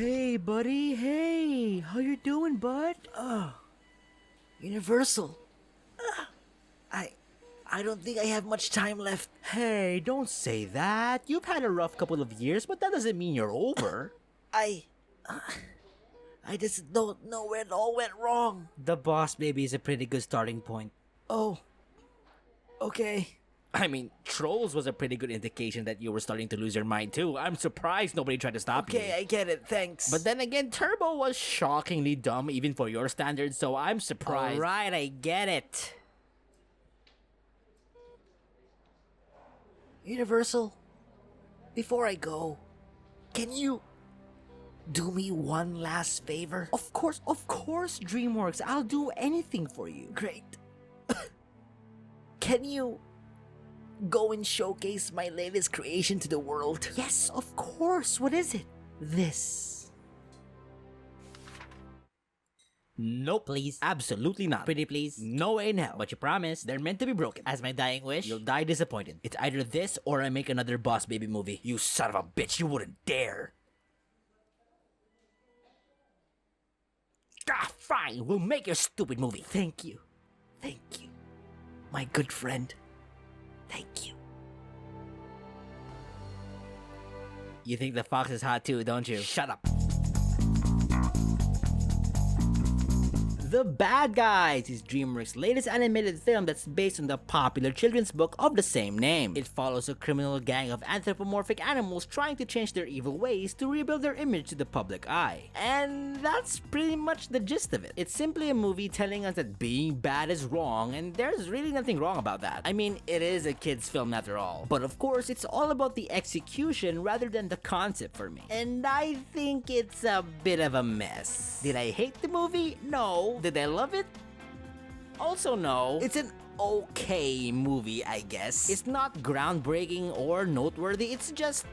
Hey, buddy. Hey, how you doing, bud? Universal. I don't think I have much time left. Hey, don't say that. You've had a rough couple of years, but that doesn't mean you're over. I just don't know where it all went wrong. The Boss Baby is a pretty good starting point. Oh, okay. I mean, Trolls was a pretty good indication that you were starting to lose your mind too. I'm surprised nobody tried to stop you. Okay, I get it, thanks. But then again, Turbo was shockingly dumb even for your standards, so I'm surprised. Alright, I get it. Universal, before I go, can you do me one last favor? Of course, DreamWorks. I'll do anything for you. Great. Can you go and showcase my latest creation to the world? Yes, of course. What is it? This. Nope, please. Absolutely not. Pretty please? No way in hell. But you promise, they're meant to be broken. As my dying wish? You'll die disappointed. It's either this or I make another Boss Baby movie. You son of a bitch, you wouldn't dare. Ah, fine. We'll make your stupid movie. Thank you. Thank you. My good friend. Thank you. You think the fox is hot too, don't you? Shut up. The Bad Guys is DreamWorks' latest animated film that's based on the popular children's book of the same name. It follows a criminal gang of anthropomorphic animals trying to change their evil ways to rebuild their image to the public eye. And that's pretty much the gist of it. It's simply a movie telling us that being bad is wrong, and there's really nothing wrong about that. I mean, it is a kid's film after all. But of course, it's all about the execution rather than the concept for me. And I think it's a bit of a mess. Did I hate the movie? No. Did I love it? Also no. It's an okay movie, I guess. It's not groundbreaking or noteworthy, it's just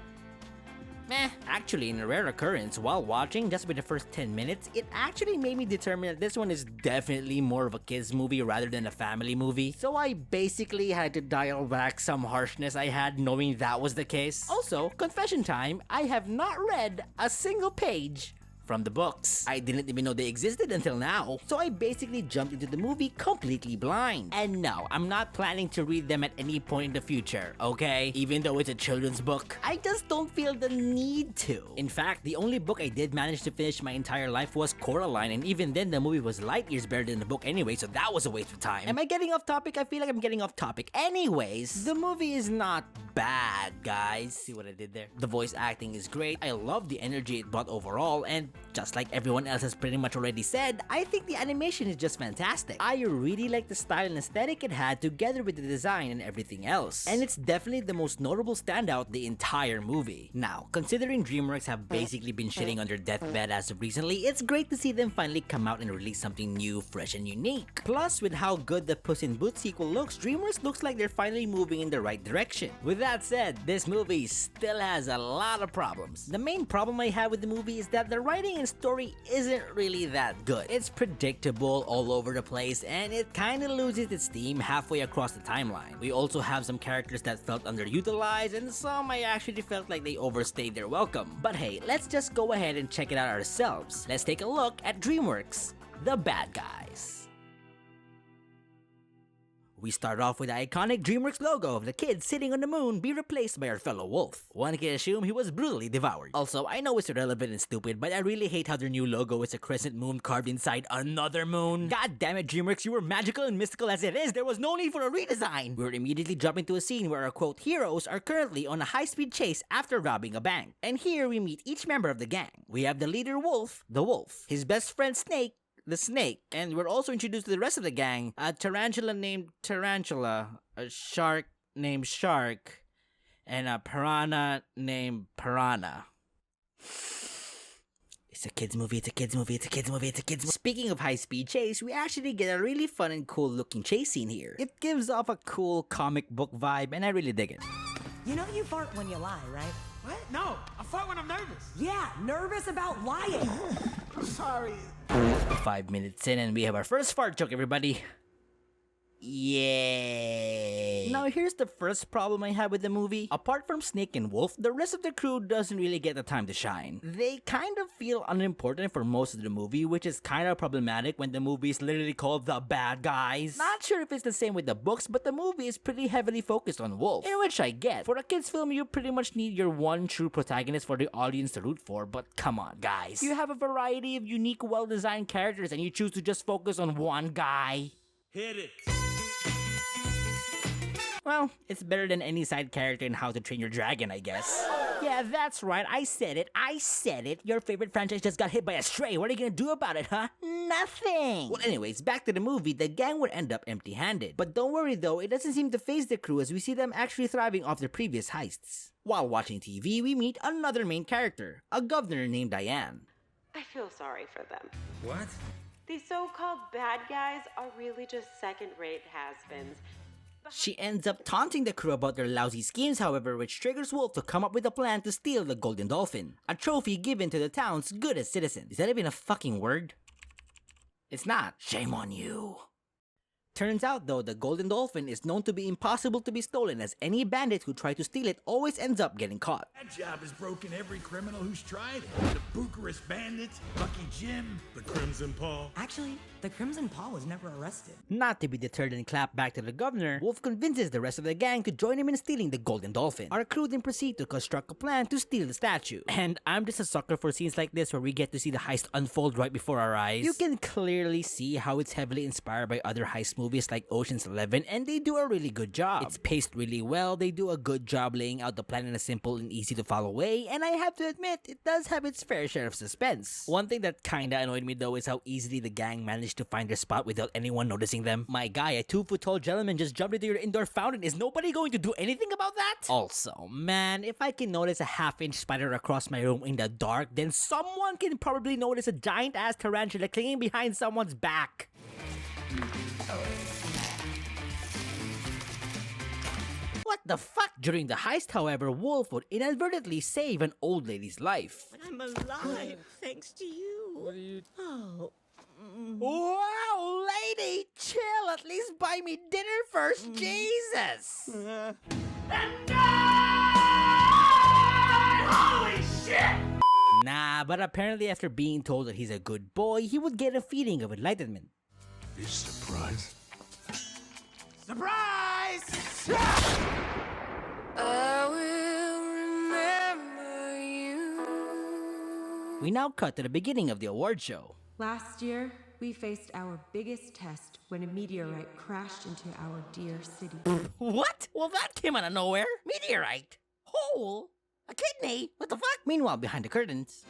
meh. Actually, in a rare occurrence, while watching just with the first 10 minutes, it actually made me determine that this one is definitely more of a kid's movie rather than a family movie. So I basically had to dial back some harshness I had knowing that was the case. Also, confession time, I have not read a single page from the books. I didn't even know they existed until now, so I basically jumped into the movie completely blind. And no, I'm not planning to read them at any point in the future, okay? Even though it's a children's book, I just don't feel the need to. In fact, the only book I did manage to finish my entire life was Coraline, and even then the movie was light years better than the book anyway, so that was a waste of time. Am I getting off topic? I feel like I'm getting off topic. Anyways, the movie is not bad, guys. See what I did there? The voice acting is great. I love the energy it brought overall, and just like everyone else has pretty much already said, I think the animation is just fantastic. I really like the style and aesthetic it had together with the design and everything else. And it's definitely the most notable standout the entire movie. Now, considering DreamWorks have basically been shitting on their deathbed as of recently, it's great to see them finally come out and release something new, fresh, and unique. Plus, with how good the Puss in Boots sequel looks, DreamWorks looks like they're finally moving in the right direction. With that said, this movie still has a lot of problems. The main problem I have with the movie is that the writing and story isn't really that good. It's predictable all over the place, and it kinda loses its steam halfway across the timeline. We also have some characters that felt underutilized, and some I actually felt like they overstayed their welcome. But hey, let's just go ahead and check it out ourselves. Let's take a look at DreamWorks, The Bad Guys. We start off with the iconic DreamWorks logo of the kid sitting on the moon be replaced by our fellow wolf. One can assume he was brutally devoured. Also, I know it's irrelevant and stupid, but I really hate how their new logo is a crescent moon carved inside another moon. God damn it, DreamWorks, you were magical and mystical as it is. There was no need for a redesign. We're immediately jumping to a scene where our quote heroes are currently on a high-speed chase after robbing a bank. And here we meet each member of the gang. We have the leader Wolf, the wolf, his best friend Snake, the snake, and we're also introduced to the rest of the gang, a tarantula named Tarantula, a shark named Shark, and a piranha named Piranha. It's a kid's movie, it's a kid's movie, it's a kid's movie, it's a kid's movie. Speaking of high-speed chase, we actually get a really fun and cool looking chase scene here. It gives off a cool comic book vibe, and I really dig it. You know you fart when you lie, right? What? No, I fart when I'm nervous. Yeah, nervous about lying. Sorry. 5 minutes in and we have our first fart joke, everybody. Yay! Now Now here's the first problem I have with the movie. Apart from Snake and Wolf, the rest of the crew doesn't really get the time to shine. They kind of feel unimportant for most of the movie, which is kind of problematic when the movie is literally called The Bad Guys. Not sure if it's the same with the books, but the movie is pretty heavily focused on Wolf, in which I get. For a kids film, you pretty much need your one true protagonist for the audience to root for, but come on guys. You have a variety of unique, well-designed characters and you choose to just focus on one guy. Hit it. Well, it's better than any side character in How to Train Your Dragon, I guess. Yeah, that's right, I said it. Your favorite franchise just got hit by a stray. What are you gonna do about it, huh? Nothing! Well, anyways, back to the movie, the gang would end up empty-handed. But don't worry though, it doesn't seem to faze the crew as we see them actually thriving off their previous heists. While watching TV, we meet another main character, a governor named Diane. I feel sorry for them. What? These so-called bad guys are really just second-rate has-beens. She ends up taunting the crew about their lousy schemes, however, which triggers Wolf to come up with a plan to steal the Golden Dolphin, a trophy given to the town's goodest citizen. Is that even a fucking word? It's not. Shame on you. Turns out though, the Golden Dolphin is known to be impossible to be stolen, as any bandit who tries to steal it always ends up getting caught. That job has broken every criminal who's tried it. The Bucharest Bandits, Lucky Jim, the Crimson Paw. Actually, the Crimson Paw was never arrested. Not to be deterred and clapped back to the governor, Wolf convinces the rest of the gang to join him in stealing the Golden Dolphin. Our crew then proceed to construct a plan to steal the statue. And I'm just a sucker for scenes like this where we get to see the heist unfold right before our eyes. You can clearly see how it's heavily inspired by other heist movies like Ocean's 11, and they do a really good job. It's paced really well, they do a good job laying out the plan in a simple and easy to follow way, and I have to admit, it does have its fair share of suspense. One thing that kinda annoyed me though is how easily the gang managed to find their spot without anyone noticing them. My guy, a 2-foot-tall gentleman just jumped into your indoor fountain. Is nobody going to do anything about that? Also, man, if I can notice a half-inch spider across my room in the dark, then someone can probably notice a giant-ass tarantula clinging behind someone's back. What the fuck? During the heist, however, Wolf would inadvertently save an old lady's life. I'm alive, thanks to you. What are you... Oh, Wow, lady, chill. At least buy me dinner first, Jesus. Holy shit! Nah, but apparently after being told that he's a good boy, he would get a feeling of enlightenment. You surprised? Surprise! I will remember you. We now cut to the beginning of the award show. Last year, we faced our biggest test when a meteorite crashed into our dear city. What? Well, that came out of nowhere. Meteorite. Hole. A kidney. What the fuck? Meanwhile, behind the curtains.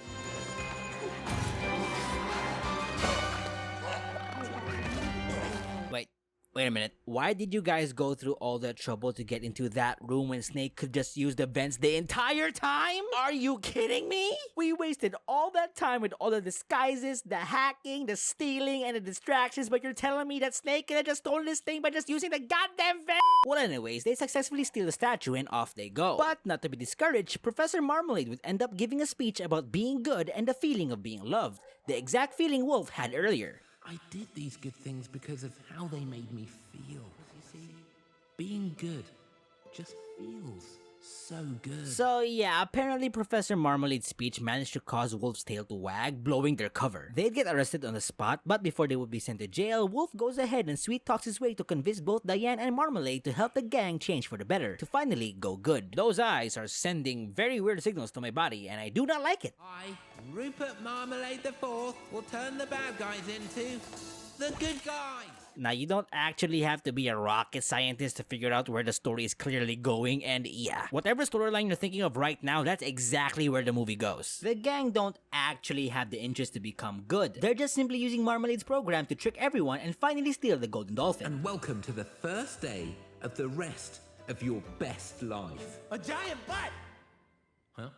Wait a minute. Why did you guys go through all that trouble to get into that room when Snake could just use the vents the entire time? Are you kidding me? We wasted all that time with all the disguises, the hacking, the stealing, and the distractions, but you're telling me that Snake could have just stolen this thing by just using the goddamn vent? Well, anyways, they successfully steal the statue and off they go. But not to be discouraged, Professor Marmalade would end up giving a speech about being good and the feeling of being loved, the exact feeling Wolf had earlier. I did these good things because of how they made me feel. You see, being good just feels so good. So yeah, apparently Professor Marmalade's speech managed to cause Wolf's tail to wag, blowing their cover. They'd get arrested on the spot, but before they would be sent to jail, Wolf goes ahead and sweet talks his way to convince both Diane and Marmalade to help the gang change for the better, to finally go good. Those eyes are sending very weird signals to my body, and I do not like it. I, Rupert Marmalade IV, will turn the bad guys into the good guys. Now, you don't actually have to be a rocket scientist to figure out where the story is clearly going, and yeah, whatever storyline you're thinking of right now, that's exactly where the movie goes. The gang don't actually have the interest to become good. They're just simply using Marmalade's program to trick everyone and finally steal the Golden Dolphin. And welcome to the first day of the rest of your best life. A giant butt! Huh?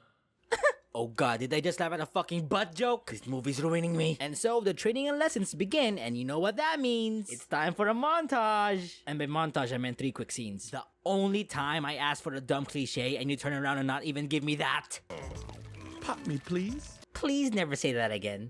Oh god, did I just laugh at a fucking butt joke? This movie's ruining me. And so the training and lessons begin, and you know what that means. It's time for a montage. And by montage, I meant 3 quick scenes. The only time I asked for a dumb cliche and you turn around and not even give me that. Pop me, please. Please never say that again.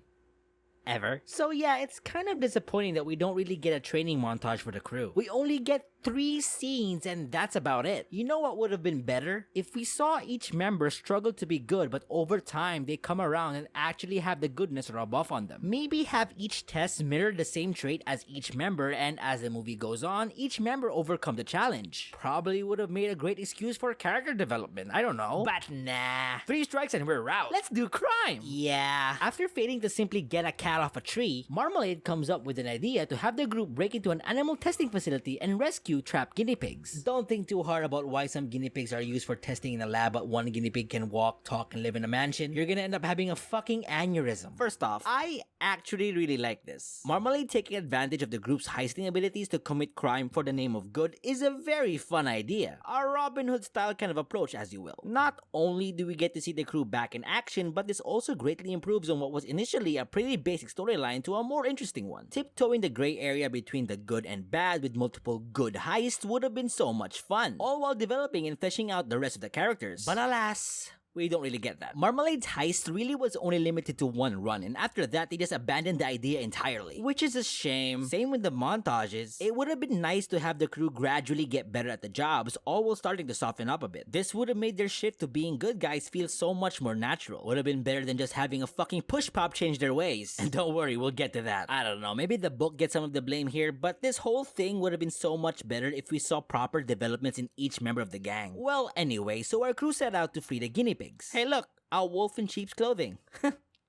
Ever. So yeah, it's kind of disappointing that we don't really get a training montage for the crew. We only get 3 scenes and that's about it. You know what would have been better? If we saw each member struggle to be good, but over time they come around and actually have the goodness rub off on them. Maybe have each test mirror the same trait as each member, and as the movie goes on, each member overcome the challenge. Probably would have made a great excuse for character development, I don't know. But nah. 3 strikes and we're out. Let's do crime! Yeah. After failing to simply get a cat off a tree, Marmalade comes up with an idea to have the group break into an animal testing facility and rescue trapped guinea pigs. Don't think too hard about why some guinea pigs are used for testing in a lab, but one guinea pig can walk, talk, and live in a mansion. You're gonna end up having a fucking aneurysm. First off, I actually really like this. Marmalade taking advantage of the group's heisting abilities to commit crime for the name of good is a very fun idea. A Robin Hood style kind of approach, as you will. Not only do we get to see the crew back in action, but this also greatly improves on what was initially a pretty basic storyline to a more interesting one. Tiptoeing the gray area between the good and bad with multiple good heists would have been so much fun, all while developing and fleshing out the rest of the characters. But alas, we don't really get that. Marmalade's heist really was only limited to one run, and after that, they just abandoned the idea entirely. Which is a shame. Same with the montages. It would have been nice to have the crew gradually get better at the jobs, all while starting to soften up a bit. This would have made their shift to being good guys feel so much more natural. Would have been better than just having a fucking push-pop change their ways. And don't worry, we'll get to that. I don't know, maybe the book gets some of the blame here, but this whole thing would have been so much better if we saw proper developments in each member of the gang. Well, anyway, so our crew set out to free the guinea pigs. Hey look, a wolf in sheep's clothing.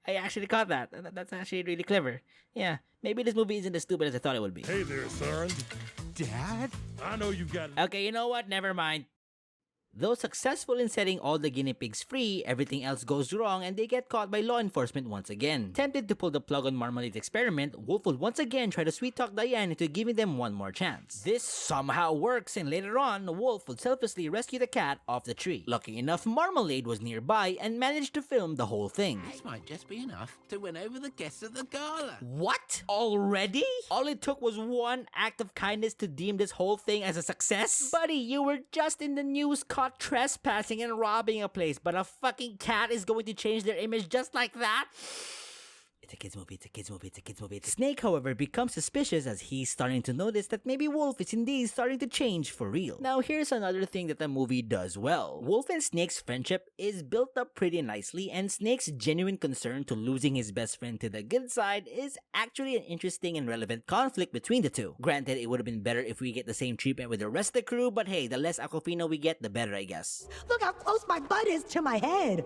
I actually caught that. That's actually really clever. Yeah, maybe this movie isn't as stupid as I thought it would be. Hey there, son. Dad? I know you got it. Okay, you know what? Never mind. Though successful in setting all the guinea pigs free, everything else goes wrong and they get caught by law enforcement once again. Tempted to pull the plug on Marmalade's experiment, Wolf would once again try to sweet-talk Diane into giving them one more chance. This somehow works, and later on, Wolf would selflessly rescue the cat off the tree. Lucky enough, Marmalade was nearby and managed to film the whole thing. This might just be enough to win over the guests at the gala. What? Already? All it took was one act of kindness to deem this whole thing as a success? Buddy, you were just in the news caught trespassing and robbing a place, but a fucking cat is going to change their image just like that? It's a kid's movie, it's a kid's movie, it's a kid's movie. Snake, however, becomes suspicious as he's starting to notice that maybe Wolf is indeed starting to change for real. Now, here's another thing that the movie does well. Wolf and Snake's friendship is built up pretty nicely, and Snake's genuine concern to losing his best friend to the good side is actually an interesting and relevant conflict between the two. Granted, it would have been better if we get the same treatment with the rest of the crew, but hey, the less Awkwafina we get, the better, I guess. Look how close my butt is to my head.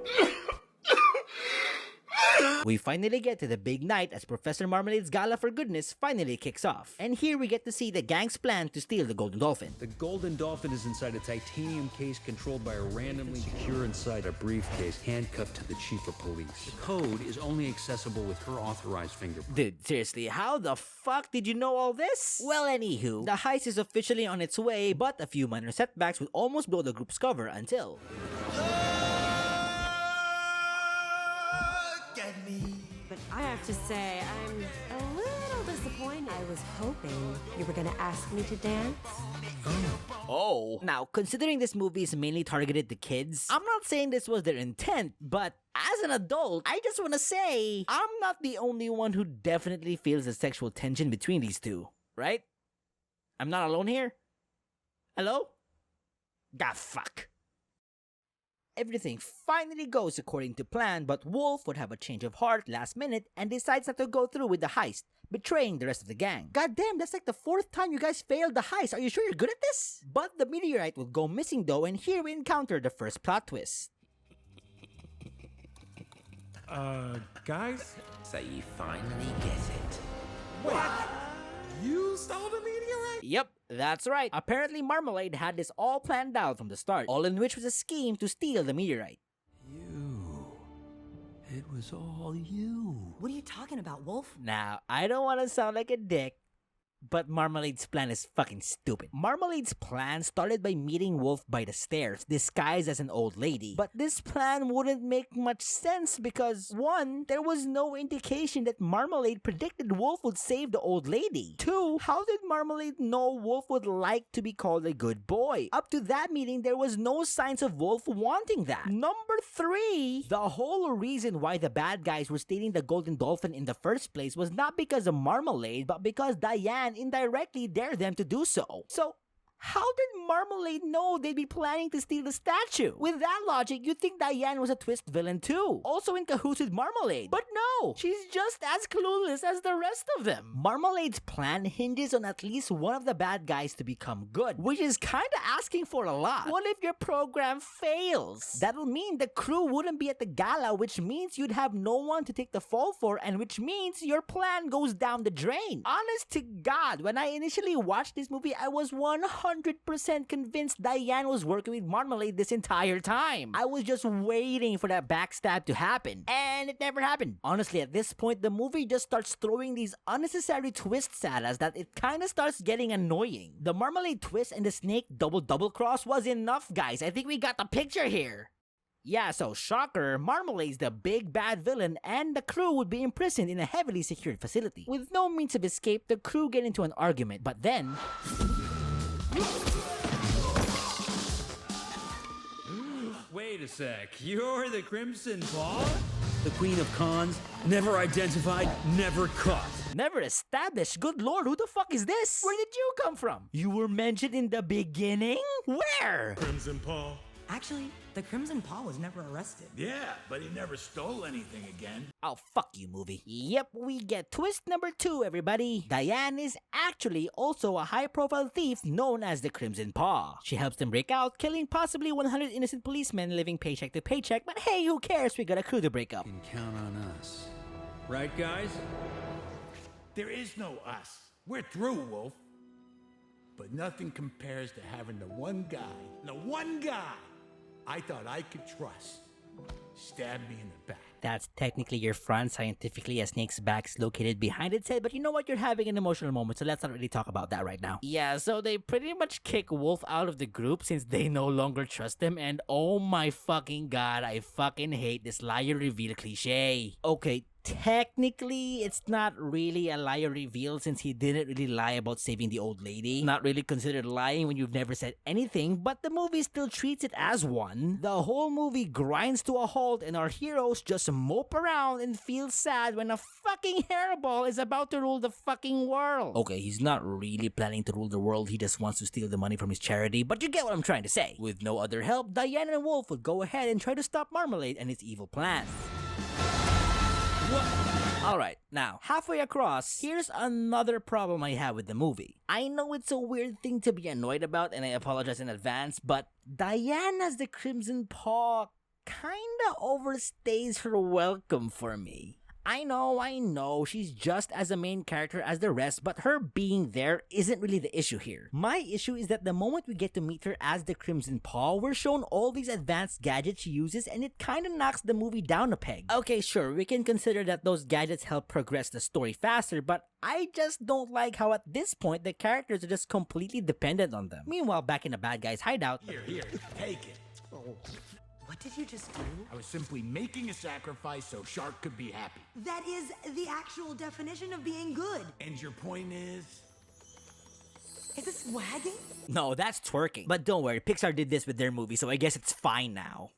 We finally get to the big night as Professor Marmalade's Gala for Goodness finally kicks off. And here we get to see the gang's plan to steal the Golden Dolphin. The Golden Dolphin is inside a titanium case controlled by a randomly secure inside a briefcase handcuffed to the chief of police. The code is only accessible with her authorized fingerprint. Dude, seriously, how the fuck did you know all this? Well, anywho, the heist is officially on its way, but a few minor setbacks would almost blow the group's cover until... But I have to say, I'm a little disappointed. I was hoping you were gonna ask me to dance. Oh. Now, considering this movie is mainly targeted to kids, I'm not saying this was their intent, but as an adult, I just want to say, I'm not the only one who definitely feels the sexual tension between these two, right? I'm not alone here? Hello? Ah, fuck. Everything finally goes according to plan, but Wolf would have a change of heart last minute and decides not to go through with the heist, betraying the rest of the gang. Goddamn, that's like the 4th time you guys failed the heist. Are you sure you're good at this? But the meteorite would go missing though, and here we encounter the first plot twist. Guys? So you finally get it. What? You stole the meteorite? Yep, that's right. Apparently Marmalade had this all planned out from the start, all in which was a scheme to steal the meteorite. You. It was all you. What are you talking about, Wolf? Now, I don't want to sound like a dick, but Marmalade's plan is fucking stupid. Marmalade's plan started by meeting Wolf by the stairs, disguised as an old lady. But this plan wouldn't make much sense because, 1, there was no indication that Marmalade predicted Wolf would save the old lady. 2, how did Marmalade know Wolf would like to be called a good boy? Up to that meeting, there was no signs of Wolf wanting that. Number 3, the whole reason why the bad guys were stealing the Golden Dolphin in the first place was not because of Marmalade, but because Diane indirectly dared them to do so. So, How did Marmalade know they'd be planning to steal the statue? With that logic, you'd think Diane was a twist villain too, also in cahoots with Marmalade. But no, she's just as clueless as the rest of them. Marmalade's plan hinges on at least one of the bad guys to become good, which is kinda asking for a lot. What if your program fails? That'll mean the crew wouldn't be at the gala, which means you'd have no one to take the fall for, and which means your plan goes down the drain. Honest to God, when I initially watched this movie, I was 100% convinced Diane was working with Marmalade this entire time. I was just waiting for that backstab to happen, and it never happened. Honestly, at this point, the movie just starts throwing these unnecessary twists at us that it kinda starts getting annoying. The Marmalade twist and the snake double cross was enough, guys. I think we got the picture here. Yeah, so shocker, Marmalade's the big bad villain and the crew would be imprisoned in a heavily secured facility. With no means of escape, the crew get into an argument, but then... Wait a sec, you're the Crimson Paw? The Queen of Cons, never identified, never caught. Never established? Good lord, who the fuck is this? Where did you come from? You were mentioned in the beginning? Where? Crimson Paw. Actually, the ⵒᵒⁿ'ᵗ was never arrested. Yeah, but he never stole anything again. Oh, fuck you, movie. Yep, we get twist number 2, everybody. Diane is actually also a high-profile thief known as the Crimson Paw. She helps them break out, killing possibly 100 innocent policemen living paycheck to paycheck, but hey, who cares? We got a crew to break up. You can count on us. Right, guys? There is no us. We're through, Wolf. But nothing compares to having the one guy I thought I could trust stab me in the back. That's technically your front. Scientifically, a snake's back is located behind its head, but you know what? You're having an emotional moment, so let's not really talk about that right now. Yeah, so they pretty much kick Wolf out of the group since they no longer trust him, and oh my fucking god, I fucking hate this liar reveal cliche. Okay, technically, it's not really a liar reveal since he didn't really lie about saving the old lady. Not really considered lying when you've never said anything, but the movie still treats it as one. The whole movie grinds to a halt and our heroes just mope around and feel sad when a fucking hairball is about to rule the fucking world. Okay, he's not really planning to rule the world, he just wants to steal the money from his charity, but you get what I'm trying to say. With no other help, Diane and Wolf would go ahead and try to stop Marmalade and his evil plan. Alright, now, halfway across, here's another problem I have with the movie. I know it's a weird thing to be annoyed about, and I apologize in advance, but Diane as the Crimson Paw kinda overstays her welcome for me. I know, she's just as a main character as the rest, but her being there isn't really the issue here. My issue is that the moment we get to meet her as the Crimson Paw, we're shown all these advanced gadgets she uses, and it kinda knocks the movie down a peg. Okay, sure, we can consider that those gadgets help progress the story faster, but I just don't like how at this point the characters are just completely dependent on them. Meanwhile, back in the bad guy's hideout... Here, take it. What did you just do? I was simply making a sacrifice so Shark could be happy. That is the actual definition of being good. And your point is? Is this wagging? No, that's twerking. But don't worry, Pixar did this with their movie, so I guess it's fine now.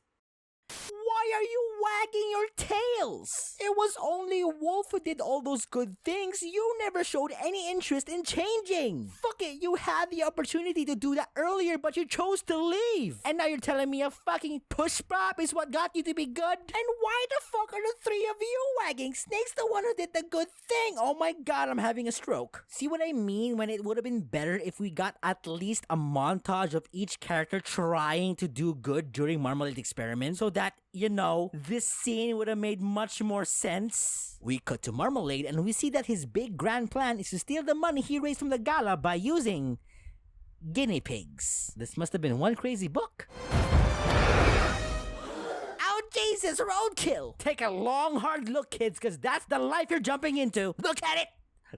Why are you wagging your tails? It was only Wolf who did all those good things. You never showed any interest in changing. Fuck it, you had the opportunity to do that earlier, but you chose to leave. And now you're telling me a fucking push prop is what got you to be good? And why the fuck are the three of you wagging? Snake's the one who did the good thing. Oh my god, I'm having a stroke. See what I mean when it would have been better if we got at least a montage of each character trying to do good during Marmalade's experiment so that, you know, this scene would have made much more sense. We cut to Marmalade and we see that his big grand plan is to steal the money he raised from the gala by using guinea pigs. This must have been one crazy book. Oh Jesus, roadkill! Take a long hard look, kids, cause that's the life you're jumping into. Look at it!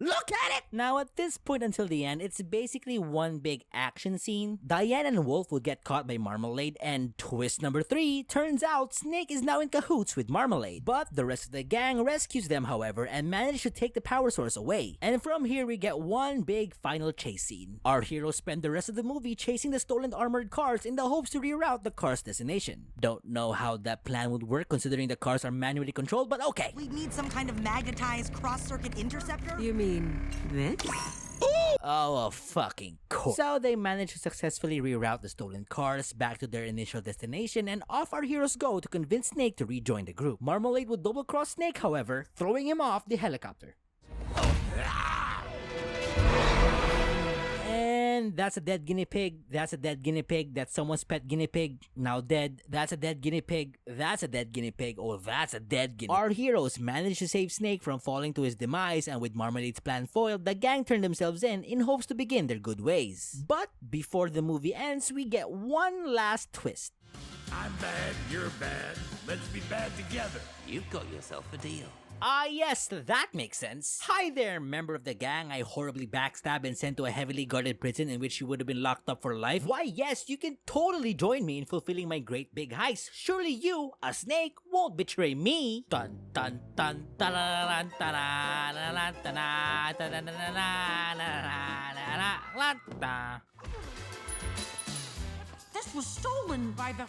Look at it! Now at this point until the end, it's basically one big action scene. Diane and Wolf will get caught by Marmalade, and twist number 3, turns out Snake is now in cahoots with Marmalade. But the rest of the gang rescues them, however, and manage to take the power source away. And from here we get one big final chase scene. Our heroes spend the rest of the movie chasing the stolen armored cars in the hopes to reroute the car's destination. Don't know how that plan would work considering the cars are manually controlled, but okay. We need some kind of magnetized cross-circuit interceptor? You mean this? Ooh, Oh, of fucking course. So they manage to successfully reroute the stolen cars back to their initial destination, and off our heroes go to convince Snake to rejoin the group. Marmalade would double-cross Snake, however, throwing him off the helicopter. And that's a dead guinea pig. That's a dead guinea pig. That's someone's pet guinea pig. Now dead. That's a dead guinea pig. That's a dead guinea pig. Oh, that's a dead guinea pig. Our heroes manage to save Snake from falling to his demise, and with Marmalade's plan foiled, the gang turn themselves in hopes to begin their good ways. But before the movie ends, we get one last twist. I'm bad, you're bad. Let's be bad together. You've got yourself a deal. Ah, yes, that makes sense. Hi there, member of the gang I horribly backstabbed and sent to a heavily guarded prison in which you would have been locked up for life. Why, yes, you can totally join me in fulfilling my great big heist. Surely you, a snake, won't betray me. Dun dun dun dun dun dun dun dun dun dun. This was stolen by the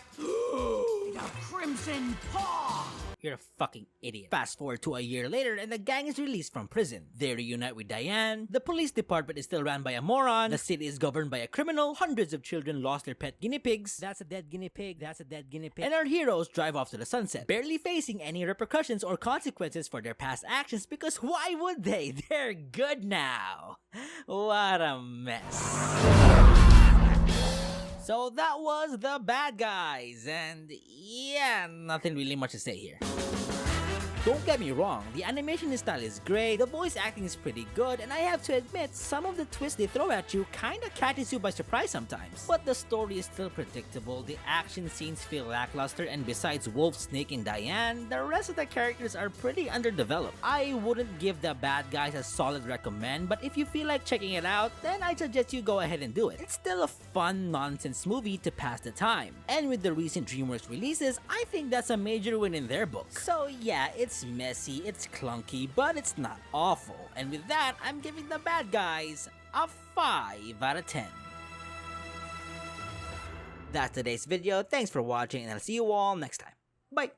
Crimson Paw! You're a fucking idiot. Fast forward to a year later and the gang is released from prison. They reunite with Diane, the police department is still ran by a moron, the city is governed by a criminal, hundreds of children lost their pet guinea pigs, that's a dead guinea pig, that's a dead guinea pig, and our heroes drive off to the sunset, barely facing any repercussions or consequences for their past actions because why would they? They're good now. What a mess. So that was The Bad Guys, and yeah, nothing really much to say here. Don't get me wrong, the animation style is great, the voice acting is pretty good, and I have to admit, some of the twists they throw at you kinda catches you by surprise sometimes. But the story is still predictable, the action scenes feel lackluster, and besides Wolf, Snake, and Diane, the rest of the characters are pretty underdeveloped. I wouldn't give The Bad Guys a solid recommend, but if you feel like checking it out, then I suggest you go ahead and do it. It's still a fun nonsense movie to pass the time. And with the recent DreamWorks releases, I think that's a major win in their book. So yeah, it's messy, it's clunky, but it's not awful. And with that, I'm giving The Bad Guys a 5 out of 10. That's today's video. Thanks for watching, and I'll see you all next time. Bye!